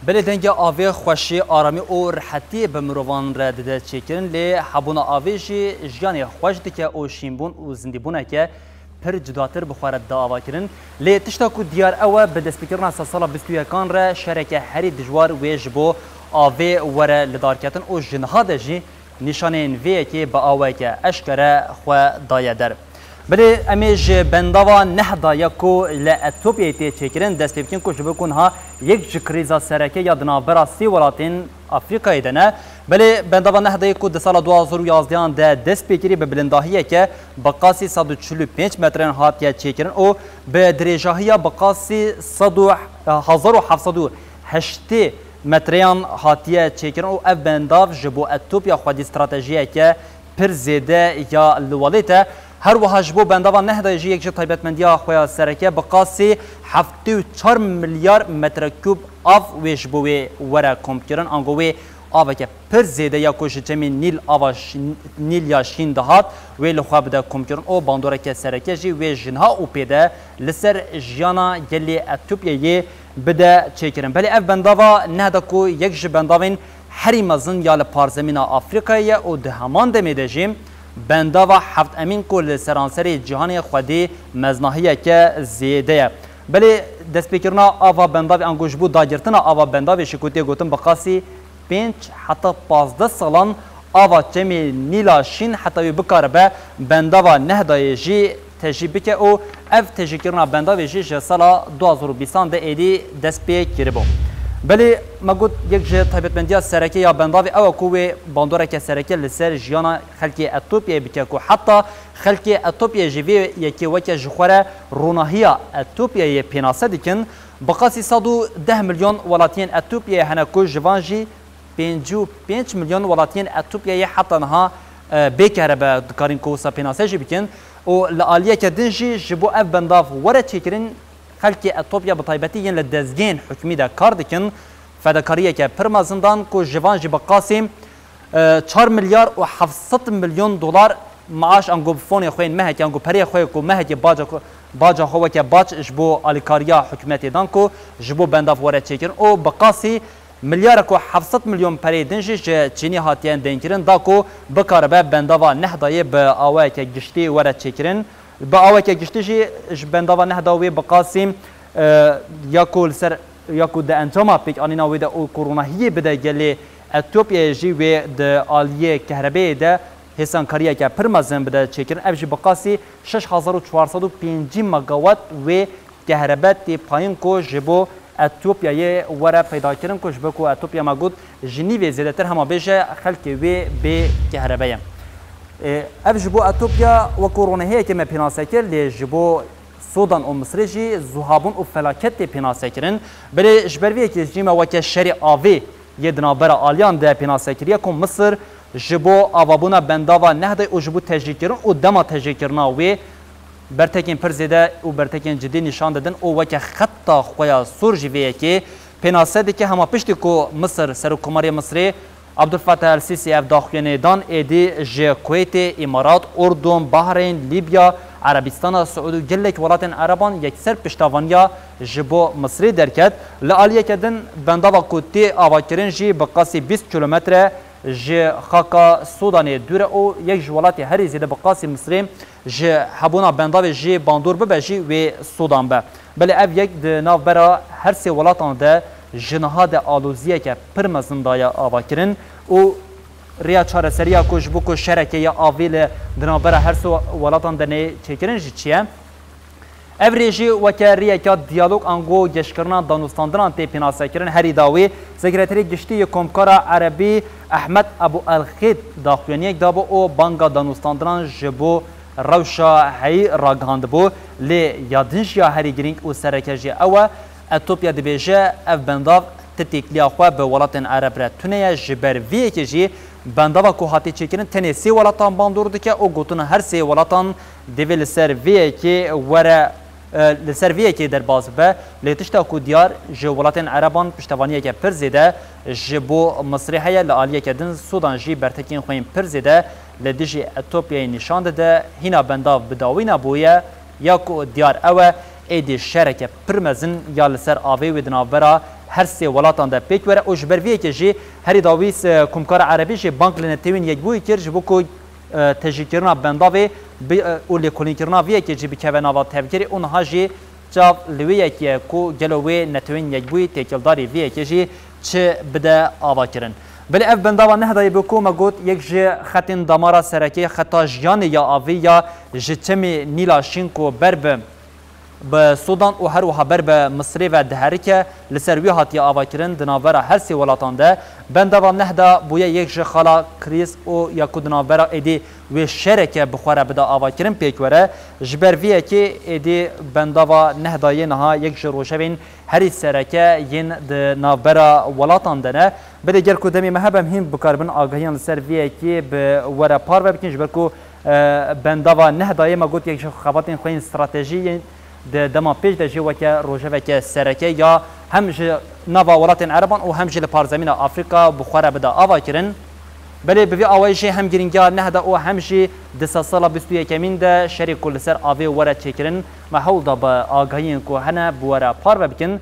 بله دنگ آوی خوشی آرامی و راحتی به مروان را داده چکرن لی حبونا آوی جی جیانی خوش دکه او شیمبون و زندیبونه که پر جداتر بخوارد دا آوا کرن لی تشتا کو دیار اوه به دست بکرنا سال 21 را شرکه هری دجوار ویج بو آوی وره لدارکتن او جنها دجی نشانین ویه که با آوه که اشکره خو دایه در بله امیج بنداوا نهدا یکو لاتوپیای تی چکرن دست بکن کوش بکن ها یک جکریزا سرکه یا دنابرا سی ولاتین افریقای دنه بله بنداوا نهدا یکو د سال 2011 ده دست بکری به بلنداهیه که بقاسی 145 مترن هات یا چکرن او به درجاهیا بقاسی 1708 متریان هاتیه چکرن او اف بنداو جبو اتوپیا خودی استراتژیه که پر زیده یا لوالیته هر وهاج بو بنداوا نهدا جی یک تایبتمندیا خویا سرکه بقاسی 74 میلیارد متر کوب آف ویش بوی ورا کمپیرن انگوی آوا که پر زیده یا کوش چمی نیل یا شین دهات وی لخواب ده کمپیرن او باندوره که سرکه جی وی جنها او پیده لسر جیانا گلی اتوپیایی بده چکرن بلی اف بنداوا نهدا کو یک جی بنداوین هری مزن یا لپارزمین آفریقایی او ده همان دمیده جیم بنداوا هفت امین کل سرانسری جهانی خودی مزناهیه که زیده بله دست بکرنا آوا بنداوی انگوش بود داگرتنا آوا بنداوی شکوتی گوتن بقاسی 5 حتی 15 سالان آوا چمی نیلا شین حتی بکاره به بنداوا نهدای جی تجربه که او اف تجربه بنداوی جی سالا 2020 ده ایدی دست بکره بو بله مگود یک جه تایبتمندی سرکی یا بنداوی او کوی باندوره که سرکی لسر جیانا خلکی اتوپیا بکه کو حتی خلکی اتوپیا جوی یکی وکه جخوره روناهیا اتوپیا پیناسه دیکن بقاسی 110 میلیون ولاتین اتوپیا هنه کو جوانجی 5 میلیون ولاتین اتوپیا حتی نها بکره به دکارین کوسا پیناسه جی بکن و لعالیه که دنجی جبو اف بنداف وره چکرین خلکی اتوپیا بطایبتی ین لدزگین حکمی ده کار دکن فداکاریه که پرمازندان کو جوان جی بقاسم 4 میلیارد و 700 میلیون دلار معاش انگو فون خوین مه که انگو پری خو کو مه که باجا خو که باج جبو الیکاریا حکومت دان کو جبو بنداف وره چکن او بقاسی میلیارد کو 700 میلیون پری دنجش چینی هاتیان دنکرن دا کو بکاربه بنداوا نهدای به اوای که گشتی وره چکرن با آوه که گشتیشی بنداوا نهداوی بقاسم یاکول سر یاکو ده انجام پیک آنینا وی ده او کروناهی بده گلی اتوپیا جی وی ده آلیه کهربه ده حسان کاریه که پرمازن بده چکرن افجی بقاسی 6405 مگاوات و کهربه تی پایین کو جبو اتوپیای ورا پیدا کردن کوش بکو اتوپیا مگود جنیو زیاده تر هما بیشه خلکی وی به کهربه اف جبو اتوپیا و کرونا هي كما بيناسكر لجبو سودان و مصر جي زهابون و فلاكت بيناسكرن بل جبروي كي جيما وك شري اوي يدنا برا اليان ده بيناسكريا كم مصر جبو اوابونا بنداوا نهده و جبو تجيكرن و دما تجيكرنا وي برتكين پرزيده و برتكين جدي نشان دادن او وك خطا خويا سور جوي كي بيناسد كي هما پشتي كو مصر سركماري مصري عبدالفتاح السیسی اف داخلین دان ایدی جه کویت امارات اردن بحرین لیبیا عربستان سعودی گلک ولاتن عربان یکسر پشتوانیا جبو مصری درکت لعالیه کدن بنداوا کوتی آواکرین جی بقاسی 20 کیلومتر جه خاکا سودان دوره او یک جولاتی هری زیده بقاسی مصری جه حبونا بنداوی جی باندور ببه جی و سودان به بله اف یک ناو برا هر سی ولاتان ده جنهاد آلوزیه که پرمزندایا آوا کرن و ریا چاره سریا کش بو کش شرکه یا آویل دنابرا هر سو ولاتان دنه چکرن جی چیه؟ افریجی وکه ریا که دیالوگ انگو گشکرنا دانستاندران تی پیناسه کرن هری داوی سکرتری گشتی کمکارا عربی احمد ابو الخید داخوینیک دابو او بانگا دانستاندران جبو روشا هی راگاند بو لی یادنش یا هری گرینگ و سرکه جی اوه اتوپیا دبیجه اف بنداو تتیکلیا خو به ولاتن عرب را تونه جبر وی کی جی بنداوا کو هاتی چکرن تنه سی ولاتان باندور دکه او گوتن هر سی ولاتان دیول سر وی کی ور لسر وی کی در باز به لتشتا کو دیار جو ولاتن عربان پشتوانی کی پرزیده جبو مصری هيا لعالیه کدن سودان جی برتکین خوین پرزیده لدیجی اتوپیا نشان ده هینا بنداو بداوینا بویا یا کو دیار اوه ایدی شرکه پرمزن یا لسر آوی و دنابرا هر سه ولاتان ده پیک وره او جبر وی که جی هری داویس کمکار عربی جی بانک لنتوین یک بوی کر جبو کو تجیکرنا بنداوی او لیکولین کرنا وی که جی بکوه ناوا تبکری اونها جی جاب لویه که کو گلوی نتوین یک بوی تکلداری وی که جی چه بده آوا کرن بله اف بنداوا نهدای بکو مگوت یک جه خطین دمارا سرکی خطا جیان یا آوی یا جتمی نیلا شینکو برب به سودان و هر وها بر به مصر و دهرکه لسروی هاتی آوا کرن دناورا هر سی ولاتان ده بنداوا نهدا بویا یک جه خالا کریس او یا کو دناورا ایدی و شرکه بخوره بدا آوا کرن پیکوره جبرویه که ایدی بنداوا نهدای نها یک جه روشبین هری سرکه ین دناورا ولاتان ده بده گر کو دمی مهبم هم بکاربن آگاهیان لسرویه که به وره پار بکنج برکو بنداوا نهدای ما گوت یک جه خباتین خوین استراتژی دما پیش ده جی وکه روژه وکه سرکه یا هم نوا ولات عربان و هم جل پارزمین آفریقا بخوره بده آوا کرن بله بوی آوایشی هم گرینگار نهده او هم جی دسا سالا 21 کمین ده شری کل سر آوی وره چکرن محول دا با آگاهین که هنه بوره پار بکن